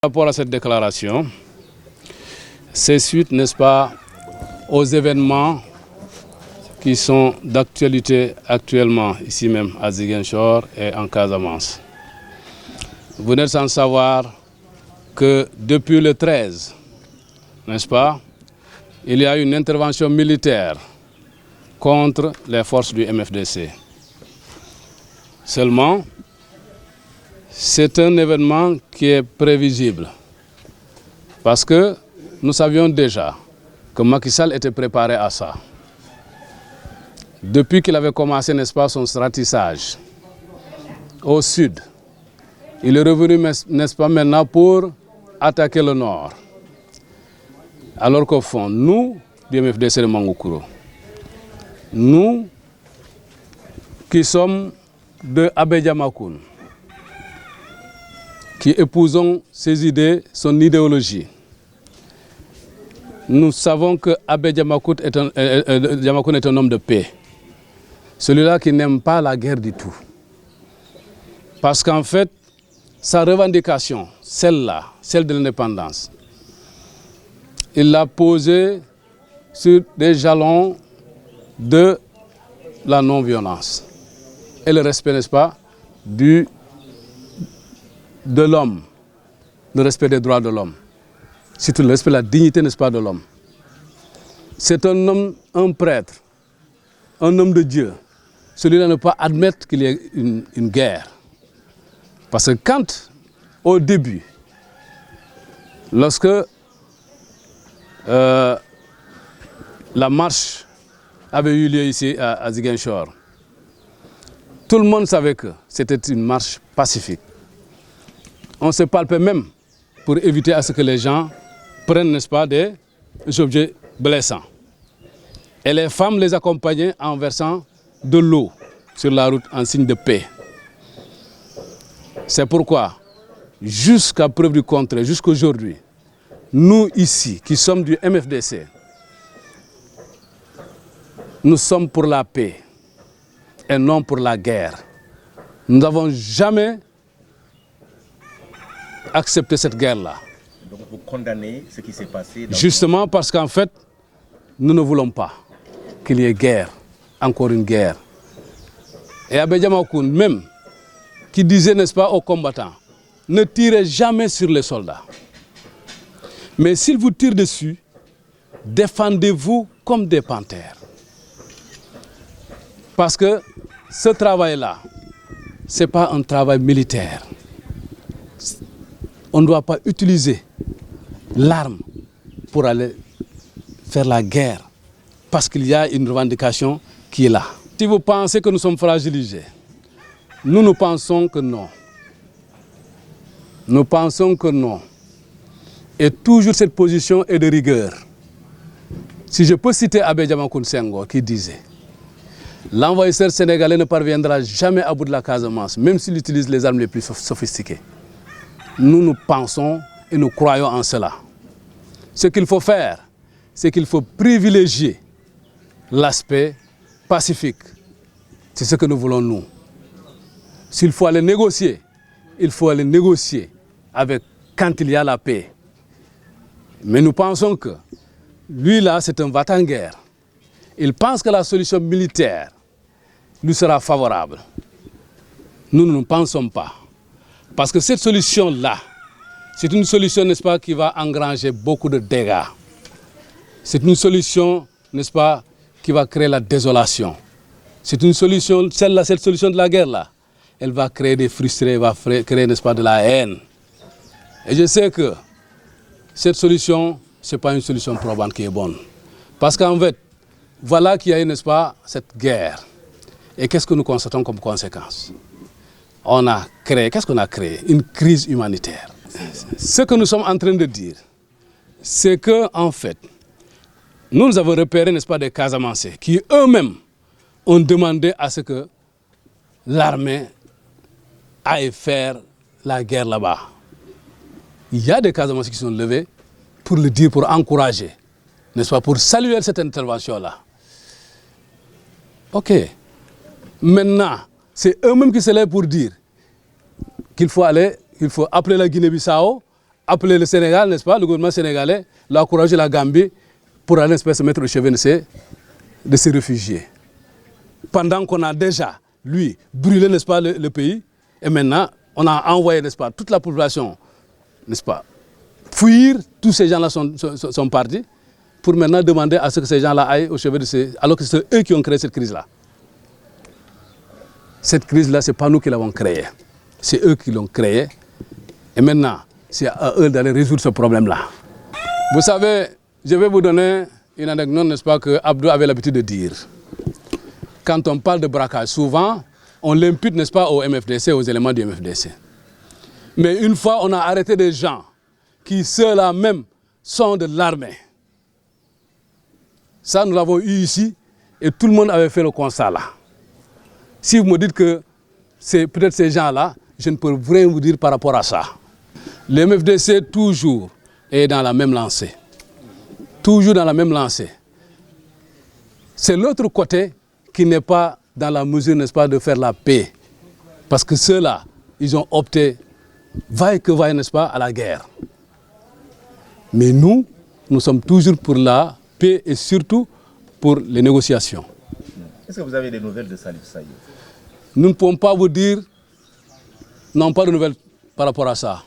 Par rapport à cette déclaration, c'est suite, n'est-ce pas, aux événements qui sont d'actualité actuellement ici même à Ziguinchor et en Casamance. Vous n'êtes sans savoir que depuis le 13, n'est-ce pas, il y a une intervention militaire contre les forces du MFDC. Seulement, c'est un événement qui est prévisible parce que nous savions déjà que Macky Sall était préparé à ça. Depuis qu'il avait commencé, n'est-ce pas, son ratissage au sud, il est revenu, n'est-ce pas, maintenant pour attaquer le nord. Alors qu'au fond, nous, du MFDC de Mangoukouro, nous qui sommes de Abedja Makoun, qui épousons ses idées, son idéologie, nous savons que Abedja Makoun est un homme de paix. Celui-là qui n'aime pas la guerre du tout. Parce qu'en fait, sa revendication, celle-là, celle de l'indépendance, il l'a posée sur des jalons de la non-violence et le respect, n'est-ce pas, de l'homme, le respect des droits de l'homme, surtout le respect de la dignité, n'est-ce pas, de l'homme. C'est un homme, un prêtre, un homme de Dieu. Celui-là ne peut pas admettre qu'il y ait une guerre. Parce que quand, au début, lorsque la marche avait eu lieu ici à Ziguinchor, tout le monde savait que c'était une marche pacifique. On se palpait même pour éviter à ce que les gens prennent, n'est-ce pas, des objets blessants. Et les femmes les accompagnaient en versant de l'eau sur la route en signe de paix. C'est pourquoi, jusqu'à preuve du contraire, jusqu'aujourd'hui, nous ici, qui sommes du MFDC, nous sommes pour la paix et non pour la guerre. Nous n'avons jamais accepté cette guerre-là. Donc vous condamnez ce qui s'est passé justement parce qu'en fait, nous ne voulons pas qu'il y ait guerre, encore une guerre. Et Abedja Makoun même, qui disait, n'est-ce pas, aux combattants, ne tirez jamais sur les soldats. Mais s'ils vous tirent dessus, défendez-vous comme des panthères. Parce que ce travail-là, ce n'est pas un travail militaire. On ne doit pas utiliser l'arme pour aller faire la guerre, parce qu'il y a une revendication qui est là. Si vous pensez que nous sommes fragilisés, nous pensons que non. Nous pensons que non. Et toujours cette position est de rigueur. Si je peux citer Abedja Makoun Senghor qui disait « L'envahisseur sénégalais ne parviendra jamais à bout de la Casamance, même s'il utilise les armes les plus sophistiquées. » Nous pensons et nous croyons en cela. Ce qu'il faut faire, c'est qu'il faut privilégier l'aspect pacifique. C'est ce que nous voulons, nous. S'il faut aller négocier, il faut aller négocier quand il y a la paix. Mais nous pensons que lui là, c'est un va-t-en-guerre. Il pense que la solution militaire lui sera favorable. Nous ne pensons pas. Parce que cette solution-là, c'est une solution, n'est-ce pas, qui va engranger beaucoup de dégâts. C'est une solution, n'est-ce pas, qui va créer la désolation. C'est une solution, cette solution de la guerre-là, elle va créer des frustrés, elle va créer, n'est-ce pas, de la haine. Et je sais que cette solution, ce n'est pas une solution probante qui est bonne. Parce qu'en fait, voilà qu'il y a, n'est-ce pas, cette guerre. Et qu'est-ce que nous constatons comme conséquence? On a créé, qu'est-ce qu'on a créé? Une crise humanitaire. Ce que nous sommes en train de dire, c'est que, en fait, nous avons repéré, n'est-ce pas, des Casamancés qui eux-mêmes ont demandé à ce que l'armée aille faire la guerre là-bas. Il y a des Casamancés qui sont levés pour le dire, pour encourager, n'est-ce pas, pour saluer cette intervention-là. Ok. Maintenant, c'est eux-mêmes qui se lèvent pour dire qu'il faut appeler la Guinée-Bissau appelé le Sénégal, n'est-ce pas, le gouvernement sénégalais l'a encouragé la Gambie pour aller se mettre au chevet de ces réfugiés. Pendant qu'on a déjà, lui, brûlé, n'est-ce pas, le pays, et maintenant, on a envoyé, n'est-ce pas, toute la population, n'est-ce pas, fuir, tous ces gens-là sont partis, pour maintenant demander à ce que ces gens-là aillent au chevet de ces... Alors que c'est eux qui ont créé cette crise-là. Cette crise-là, ce n'est pas nous qui l'avons créée. C'est eux qui l'ont créée. Et maintenant, c'est à eux d'aller résoudre ce problème-là. Vous savez, je vais vous donner une anecdote, n'est-ce pas, que Abdou avait l'habitude de dire. Quand on parle de braquage, souvent, on l'impute, n'est-ce pas, au MFDC, aux éléments du MFDC. Mais une fois, on a arrêté des gens qui, ceux-là même, sont de l'armée. Ça, nous l'avons eu ici, et tout le monde avait fait le constat là. Si vous me dites que c'est peut-être ces gens-là, je ne peux rien vous dire par rapport à ça. Le MFDC, toujours, est dans la même lancée. Toujours dans la même lancée. C'est l'autre côté qui n'est pas dans la mesure, n'est-ce pas, de faire la paix. Parce que ceux-là, ils ont opté, vaille que vaille, n'est-ce pas, à la guerre. Mais nous, nous sommes toujours pour la paix et surtout pour les négociations. Est-ce que vous avez des nouvelles de Salif Saïd? Nous ne pouvons pas vous dire, non, pas de nouvelles par rapport à ça.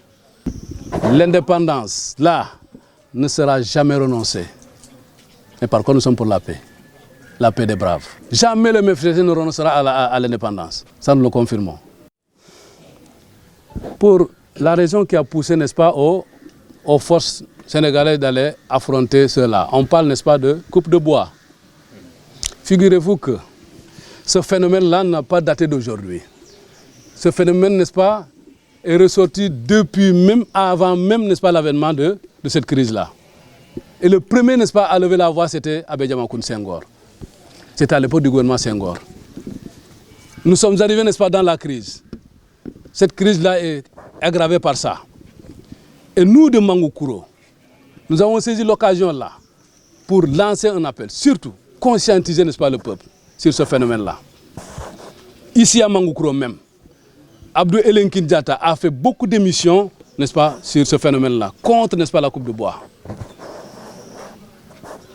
L'indépendance, là, ne sera jamais renoncée. Mais par contre, nous sommes pour la paix des braves. Jamais le MFDC ne renoncera à l'indépendance. Ça, nous le confirmons. Pour la raison qui a poussé, n'est-ce pas, aux forces sénégalaises d'aller affronter cela. On parle, n'est-ce pas, de coupe de bois. Figurez-vous que ce phénomène-là n'a pas daté d'aujourd'hui. Ce phénomène, n'est-ce pas, est ressorti depuis même, avant même, n'est-ce pas, l'avènement de cette crise-là. Et le premier, n'est-ce pas, à lever la voix, c'était Abbé Diamacoune Senghor. C'était à l'époque du gouvernement Senghor. Nous sommes arrivés, n'est-ce pas, dans la crise. Cette crise-là est aggravée par ça. Et nous, de Mangoukuro, nous avons saisi l'occasion là pour lancer un appel, surtout conscientiser, n'est-ce pas, le peuple sur ce phénomène-là. Ici à Mangoukuro même, Abdou Elenkin Diatta a fait beaucoup d'émissions, n'est-ce pas, sur ce phénomène-là, contre, n'est-ce pas, la coupe de bois.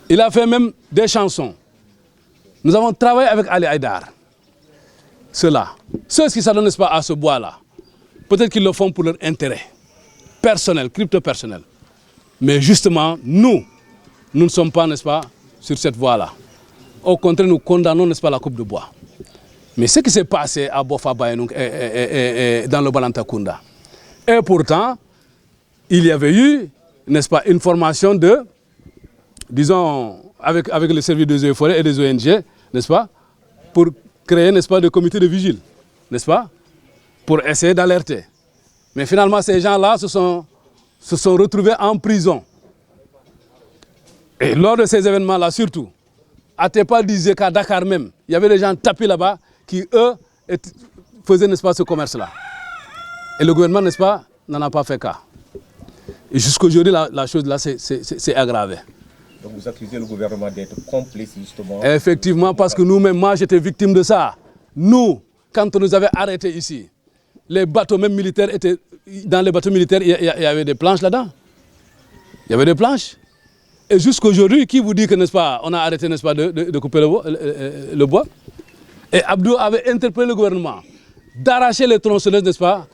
Il a fait même des chansons. Nous avons travaillé avec Ali Haïdar. Ceux-là, ceux qui s'adonnent, n'est-ce pas, à ce bois-là, peut-être qu'ils le font pour leur intérêt personnel, crypto-personnel. Mais justement, nous ne sommes pas, n'est-ce pas, sur cette voie-là. Au contraire, nous condamnons, n'est-ce pas, la coupe de bois. Mais ce qui s'est passé à Bofa Bayenung et dans le Balantakunda. Et pourtant, il y avait eu, n'est-ce pas, une formation de, disons, avec le service des eaux et forêts et des ONG, n'est-ce pas, pour créer, n'est-ce pas, des comités de vigile, n'est-ce pas, pour essayer d'alerter. Mais finalement, ces gens-là se sont retrouvés en prison. Et lors de ces événements-là, surtout, à Tepa disait qu'à Dakar même, il y avait des gens tapis là-bas qui, eux, faisaient, n'est-ce pas, ce commerce-là. Et le gouvernement, n'est-ce pas, n'en a pas fait cas. Et jusqu'aujourd'hui, la chose là, c'est aggravé. Donc vous accusez le gouvernement d'être complice, justement. Effectivement, parce que nous-mêmes, moi, j'étais victime de ça. Nous, quand on nous avait arrêtés ici, les bateaux même militaires étaient... Dans les bateaux militaires, il y avait des planches là-dedans. Il y avait des planches. Et jusqu'aujourd'hui, qui vous dit que, n'est-ce pas, on a arrêté, n'est-ce pas, de couper le bois? Et Abdou avait interpellé le gouvernement d'arracher les tronçonneuses, n'est-ce pas,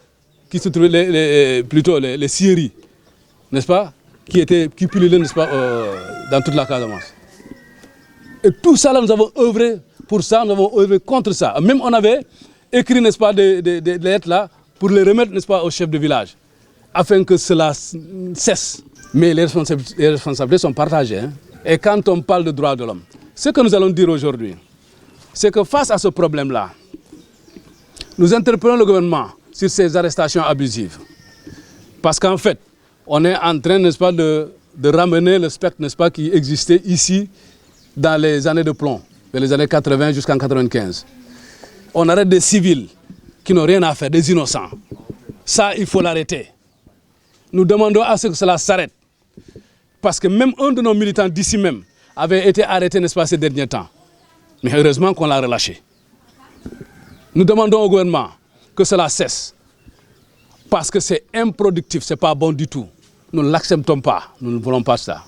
qui se trouvaient, plutôt les scieries, n'est-ce pas, qui pullulaient, n'est-ce pas, dans toute la Casamance. Et tout ça, là, nous avons œuvré pour ça, nous avons œuvré contre ça. Même on avait écrit, n'est-ce pas, des lettres là, pour les remettre, n'est-ce pas, au chef de village, afin que cela cesse. Mais les responsabilités sont partagées. Hein. Et quand on parle de droits de l'homme, ce que nous allons dire aujourd'hui, c'est que face à ce problème-là, nous interpellons le gouvernement sur ces arrestations abusives. Parce qu'en fait, on est en train, n'est-ce pas, de ramener le spectre, n'est-ce pas, qui existait ici dans les années de plomb, dans les années 80 jusqu'en 95. On arrête des civils qui n'ont rien à faire, des innocents. Ça, il faut l'arrêter. Nous demandons à ce que cela s'arrête. Parce que même un de nos militants d'ici même avait été arrêté, n'est-ce pas, ces derniers temps. Mais heureusement qu'on l'a relâché. Nous demandons au gouvernement que cela cesse. Parce que c'est improductif, ce n'est pas bon du tout. Nous ne l'acceptons pas, nous ne voulons pas ça.